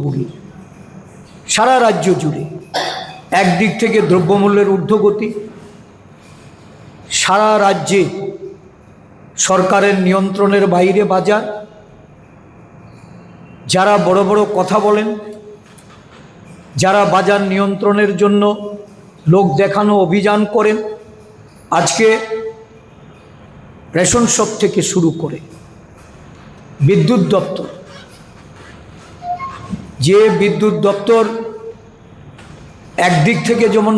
ভুগভুগি সারা রাজ্য জুড়ে। একদিক থেকে দ্রব্যমূল্যের ঊর্ধ্বগতি, সারা রাজ্যে সরকারের নিয়ন্ত্রণের বাইরে বাজার, যারা বড় বড় কথা বলেন, যারা বাজার নিয়ন্ত্রণের জন্য লোক দেখানো অভিযান করেন, আজকে রেশন শপ থেকে শুরু করে বিদ্যুৎ দপ্তর, যে বিদ্যুৎ দপ্তর একদিক থেকে যেমন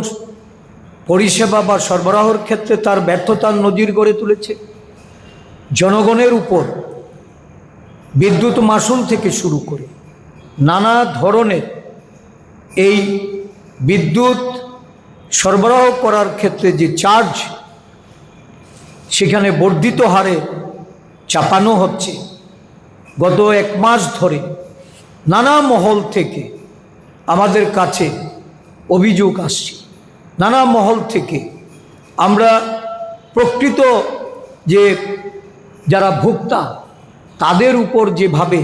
পরিষেবা বা সরবরাহের ক্ষেত্রে তার ব্যর্থতার নজির গড়ে তুলেছে, জনগণের উপর বিদ্যুৎ মাশুল থেকে শুরু করে নানা ধরনের এই বিদ্যুৎ সরবরাহ করার ক্ষেত্রে যে চার্জ সেখানে বর্ধিত হারে চাপানো হচ্ছে। গত এক মাস ধরে নানা মহল থেকে আমাদের কাছে অভিযোগ আসছে, নানা মহল থেকে আমরা প্রকৃত যে যারা ভোক্তা তাদের উপর যেভাবে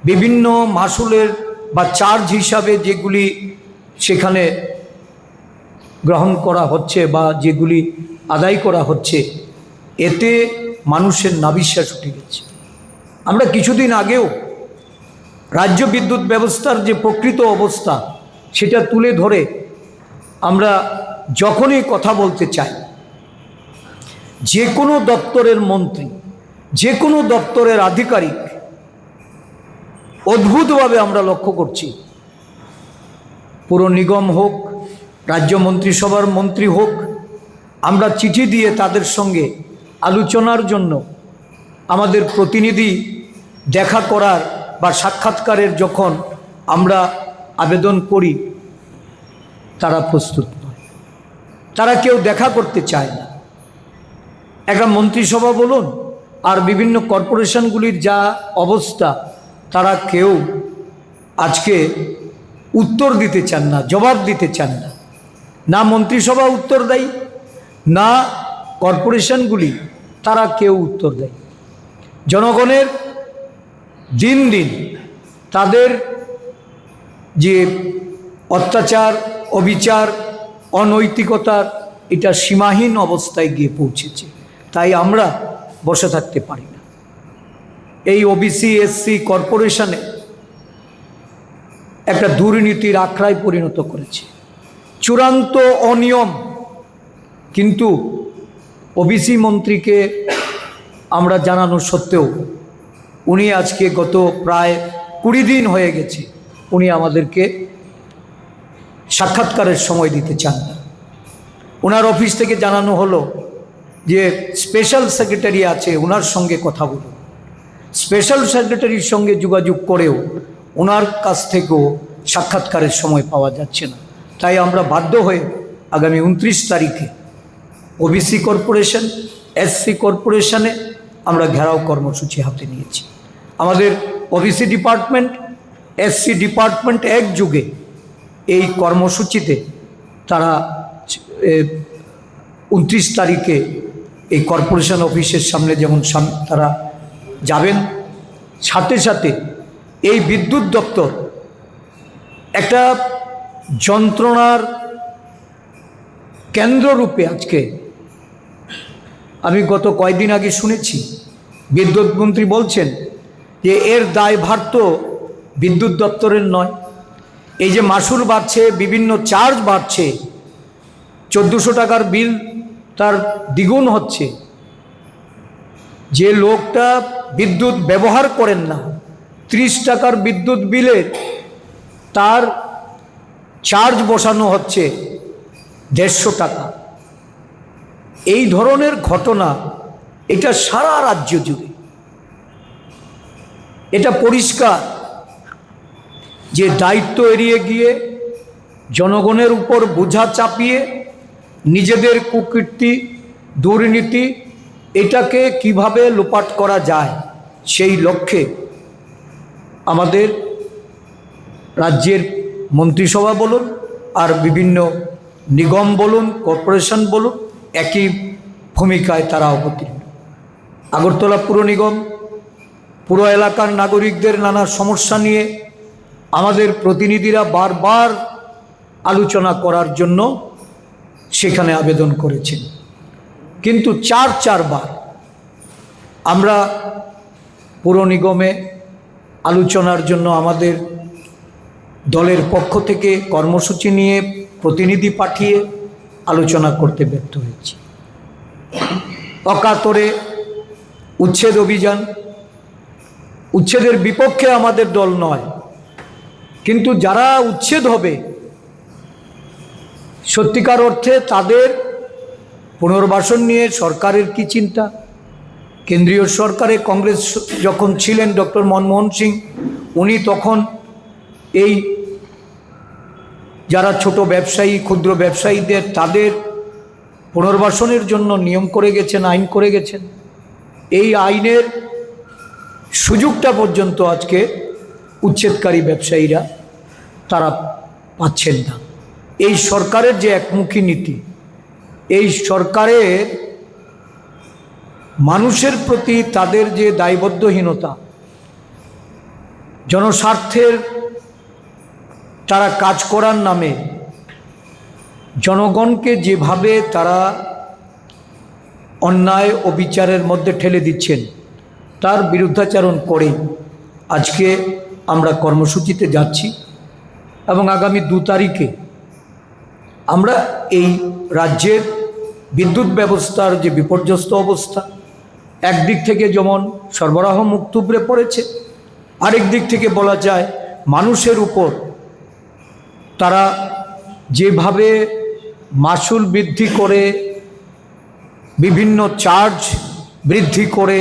বিভিন্ন মাশুলের বা চার্জ হিসাবে যেগুলি সেখানে গ্রহণ করা হচ্ছে বা যেগুলি আদায় করা হচ্ছে, এতে মানুষের নাবিশ্বাস উঠে গেছে। আমরা কিছুদিন আগেও রাজ্য বিদ্যুৎ ব্যবস্থার যে প্রকৃত অবস্থা সেটা তুলে ধরে আমরা যখনই কথা বলতে চাই, যে কোনো দপ্তরের মন্ত্রী, যে কোনো দপ্তরের আধিকারিক অদ্ভুতভাবে আমরা লক্ষ্য করছি, পুর নিগম হোক, রাজ্য মন্ত্রিসভার মন্ত্রী হোক, আমরা চিঠি দিয়ে তাদের সঙ্গে আলোচনার জন্য আমাদের প্রতিনিধি দেখা করার বা সাক্ষাৎকারের যখন আমরা আবেদন করি, তারা প্রস্তুত নয়, তারা কেউ দেখা করতে চায় না। একটা মন্ত্রিসভা বলুন আর বিভিন্ন কর্পোরেশনগুলির যা অবস্থা, তারা কেউ আজকে উত্তর দিতে চান না, জবাব দিতে চান না। না মন্ত্রিসভা উত্তর দেয়, না কর্পোরেশনগুলি তারা কেউ উত্তর দেয়। জনগণের দিন দিন তাদের যে অত্যাচার, অবিচার, অনৈতিকতার এটা সীমাহীন অবস্থায় গিয়ে পৌঁছেছে। তাই আমরা বসে থাকতে পারি না। এই ওবিসি এসসি কর্পোরেশনে একটা দুর্নীতির আখড়ায় পরিণত করেছে, চূড়ান্ত অনিয়ম। কিন্তু ওবিসি মন্ত্রীকে আমরা জানানো সত্ত্বেও উনি আজকে গত প্রায় 20 দিন হয়ে গেছে উনি আমাদেরকে সাক্ষাৎকারের সময় দিতে চান না। ওনার অফিস থেকে জানানো হলো যে স্পেশাল সেক্রেটারি আছে, ওনার সঙ্গে কথা বলুন। স্পেশাল সেক্রেটারির সঙ্গে যোগাযোগ করেও ওনার কাছ থেকেও সাক্ষাৎকারের সময় পাওয়া যাচ্ছে না। তাই আমরা বাধ্য হয়ে আগামী 29 তারিখে ওবিসি কর্পোরেশন, এসসি কর্পোরেশনে আমরা ঘেরাও কর্মসূচি হাতে নিয়েছি। আমাদের ওবিসি ডিপার্টমেন্ট, এসসি ডিপার্টমেন্ট একযোগে এই কর্মসূচিতে তারা 29 তারিখে এই কর্পোরেশন অফিসের সামনে যেমন তারা যাবেন, সাথে সাথে এই বিদ্যুৎ দপ্তর একটা যন্ত্রণার কেন্দ্ররূপে আজকে, আমি গত কয়েকদিন আগে শুনেছি বিদ্যুৎ মন্ত্রী বলছেন যে এর দায়ভার তো বিদ্যুৎ দপ্তরের নয়। এই যে মাশুল বাড়ছে, বিভিন্ন চার্জ বাড়ছে, 1400 টাকার বিল তার দ্বিগুণ হচ্ছে। যে লোকটা বিদ্যুৎ ব্যবহার করেন না, 30 টাকার বিদ্যুৎ বিলে তার চার্জ বসানো হচ্ছে 150 টাকা। এই ধরনের ঘটনা এটা সারা রাজ্য জুড়ে। এটা পরিষ্কার যে দায়িত্ব এড়িয়ে গিয়ে জনগণের উপর বোঝা চাপিয়ে নিজেদের কুকীর্তি, দুর্নীতি এটাকে কিভাবে লোপাট করা যায় সেই লক্ষ্যে আমাদের রাজ্যের মন্ত্রিসভা বলুন আর বিভিন্ন নিগম বলুন, কর্পোরেশন বলুন, একই ভূমিকায় তারা অবতীর্ণ। আগরতলা পুর নিগম পুরো এলাকার নাগরিকদের নানা সমস্যা নিয়ে আমাদের প্রতিনিধিরা বারবার আলোচনা করার জন্য সেখানে আবেদন করেছেন, কিন্তু চারবার আমরা পৌর নিগমে আলোচনার জন্য আমাদের দলের পক্ষ থেকে কর্মসূচি নিয়ে প্রতিনিধি পাঠিয়ে আলোচনা করতে ব্যর্থ হয়েছি। অকাতরে উচ্ছেদ অভিযান, উচ্ছেদের বিপক্ষে আমাদের দল নয়, কিন্তু যারা উচ্ছেদ হবে সত্যিকার অর্থে তাদের পুনর্বাসন নিয়ে সরকারের কি চিন্তা? কেন্দ্রীয় সরকারে কংগ্রেস যখন ছিলেন ডক্টর মনমোহন সিং, উনি তখন এই যারা ছোট ব্যবসায়ী, ক্ষুদ্র ব্যবসায়ীদের তাদের পুনর্বাসনের জন্য নিয়ম করে গেছেন, আইন করে গেছেন। এই আইনের সুযোগটা পর্যন্ত আজকে উচ্ছেদকারী ব্যবসায়ীরা তারা পাচ্ছেন না। এই সরকারের যে একমুখী নীতি, এই সরকারের মানুষের প্রতি তাদের যে দায়বদ্ধহীনতা, জনস্বার্থের তারা কাজ করার নামে জনগণকে যেভাবে তারা অন্যায় ও বিচারের মধ্যে ঠেলে দিচ্ছেন, তার বিরুদ্ধাচরণ করেই আজকে আমরা কর্মসূচিতে যাচ্ছি। এবং আগামী 2 তারিখে আমরা এই রাজ্যের বিদ্যুৎ ব্যবস্থার যে বিপর্যস্ত অবস্থা, একদিক থেকে যেমন সরবরাহ মুক্ত উপরে পড়েছে, আরেক দিক থেকে বলা যায় মানুষের উপর তারা যেভাবে মাসুল বৃদ্ধি করে, বিভিন্ন চার্জ বৃদ্ধি করে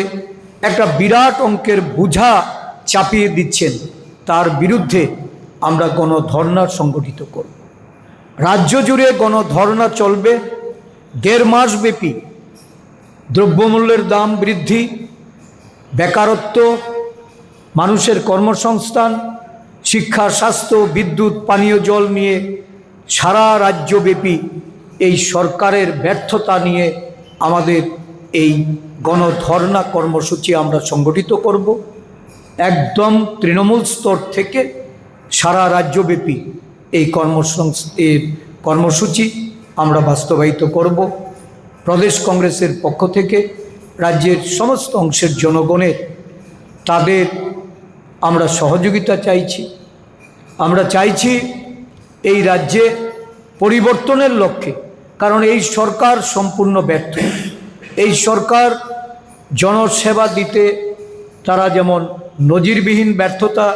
একটা বিরাট অঙ্কের বোঝা চাপিয়ে দিচ্ছেন, তার বিরুদ্ধে আমরা গণধর্ণা সংগঠিত করব। রাজ্য জুড়ে গণধর্ণা চলবে 1.5 মাস ব্যাপী। দ্রব্যমূল্যের দাম বৃদ্ধি, বেকারত্ব, মানুষের কর্মসংস্থান, শিক্ষা, স্বাস্থ্য, বিদ্যুৎ, পানীয় জল নিয়ে সারা রাজ্যব্যাপী এই সরকারের ব্যর্থতা নিয়ে আমাদের এই গণধর্ণা কর্মসূচি আমরা সংগঠিত করব। একদম তৃণমূল স্তর থেকে সারা রাজ্যব্যাপী এই কর্মসূচি আমরা বাস্তবায়িত করব। প্রদেশ কংগ্রেসের পক্ষ থেকে রাজ্যের সমস্ত অংশের জনগণের তাদের আমরা সহযোগিতা চাইছি। আমরা চাইছি এই রাজ্যে পরিবর্তনের লক্ষ্যে, কারণ এই সরকার সম্পূর্ণ ব্যর্থ। এই সরকার জনসেবা দিতে তারা যেমন নজিরবিহীন ব্যর্থতা,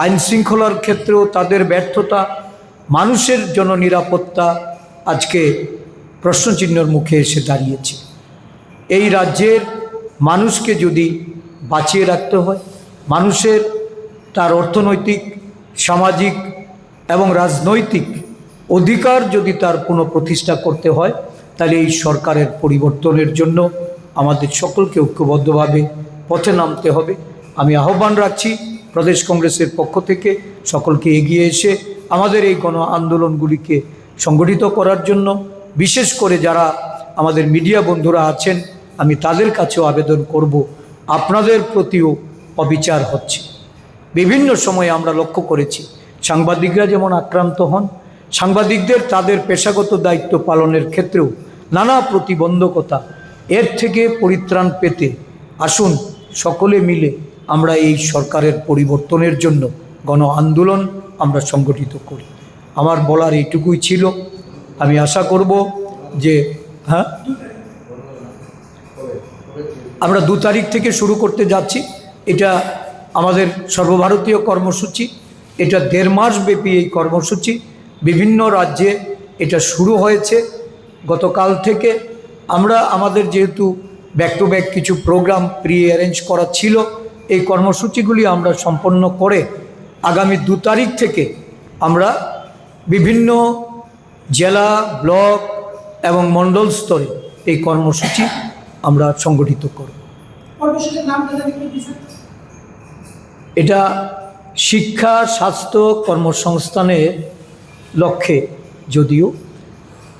আইন শৃঙ্খলার ক্ষেত্রেও তাদের ব্যর্থতা, মানুষের জননিরাপত্তা আজকে প্রশ্নচিহ্নের মুখে এসে দাঁড়িয়েছে। এই রাজ্যের মানুষকে যদি বাঁচিয়ে রাখতে হয়, মানুষের তার অর্থনৈতিক, সামাজিক এবং রাজনৈতিক অধিকার যদি তার পুনঃপ্রতিষ্ঠা করতে হয়, তাহলে এই সরকারের পরিবর্তনের জন্য আমাদের সকলকে ঐক্যবদ্ধভাবে পথে নামতে হবে। আমি আহ্বান রাখছি প্রদেশ কংগ্রেসের পক্ষ থেকে সকলকে এগিয়ে এসে আমাদের এই গণ আন্দোলনগুলিকে সংগঠিত করার জন্য। বিশেষ করে যারা আমাদের মিডিয়া বন্ধুরা আছেন, আমি তাদের কাছেও আবেদন করব, আপনাদের প্রতিও অবিচার হচ্ছে। বিভিন্ন সময়ে আমরা লক্ষ্য করেছি সাংবাদিকরা যেমন আক্রান্ত হন, সাংবাদিকদের তাদের পেশাগত দায়িত্ব পালনের ক্ষেত্রেও নানা প্রতিবন্ধকতা। এর থেকে পরিত্রাণ পেতে আসুন সকলে মিলে আমরা এই সরকারের পরিবর্তনের জন্য গণ আন্দোলন আমরা সংগঠিত করি। আমার বলার এইটুকুই ছিল। আমি আশা করব যে আমরা 2 তারিখ থেকে শুরু করতে যাচ্ছি। এটা আমাদের সর্বভারতীয় কর্মসূচি, এটা 1.5 মাস ব্যাপী এই কর্মসূচি। বিভিন্ন রাজ্যে এটা শুরু হয়েছে গতকাল থেকে। আমরা আমাদের যেহেতু ব্যাক টু ব্যাক কিছু প্রোগ্রাম প্রি অ্যারেঞ্জ করা ছিল, এই কর্মসূচিগুলি আমরা সম্পন্ন করে আগামী 2 তারিখ থেকে আমরা বিভিন্ন জেলা, ব্লক এবং মণ্ডল স্তরে এই কর্মসূচি আমরা সংগঠিত করব। এটা শিক্ষা, স্বাস্থ্য, কর্মসংস্থানের লক্ষ্যে, যদিও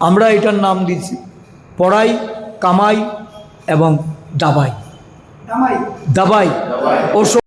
আমরা এটার নাম দিয়েছি পড়াই, কামাই এবং দাবাই।